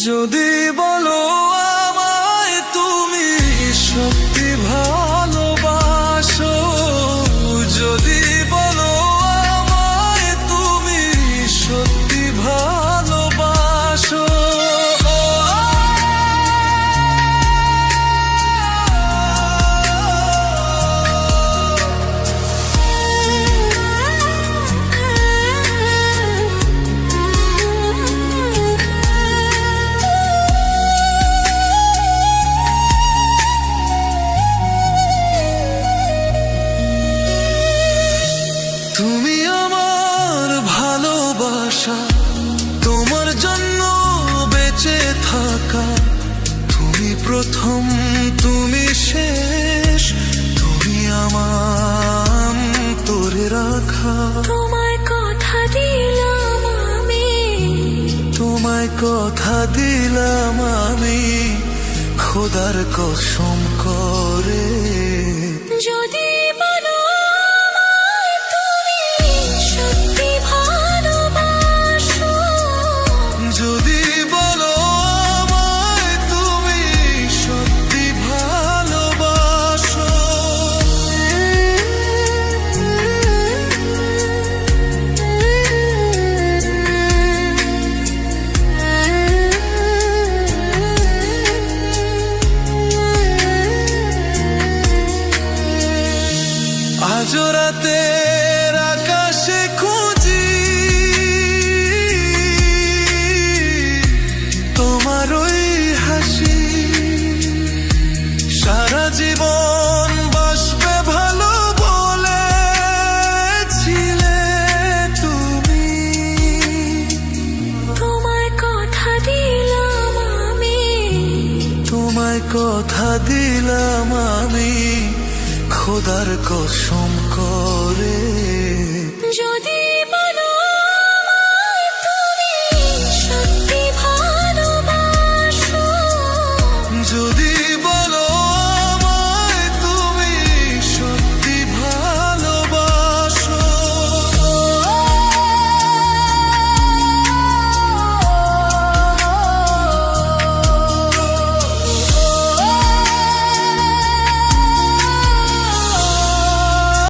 যদি বলো আমায় তুমি সত্যি ভালোবাসো, যদি বলো আমায় তুমি সত্যি ভালোবাসো, তুমি আমার ভালোবাসা, তোমার জন্য বেঁচে থাকা, তুমি প্রথম তুমি শেষ, তুমি আমার তোরে রাখা। তোমায় কথা দিলাম আমি, তোমায় কথা দিলাম আমি, খোদার কসম করে। যদি বলো আমায় তুমি সত্যি ভালোবাসো, যদি বলো আমায় তুমি সত্যি ভালোবাসো, আজ রাতের আকাশে খুঁজি তোমার ওই হাসি, সারা জীবন বাসবে ভালো বলেছিলে তুমি। তোমায় কথা দিলাম আমি, তোমায় কথা দিলাম আমি, খোদার কসম করে।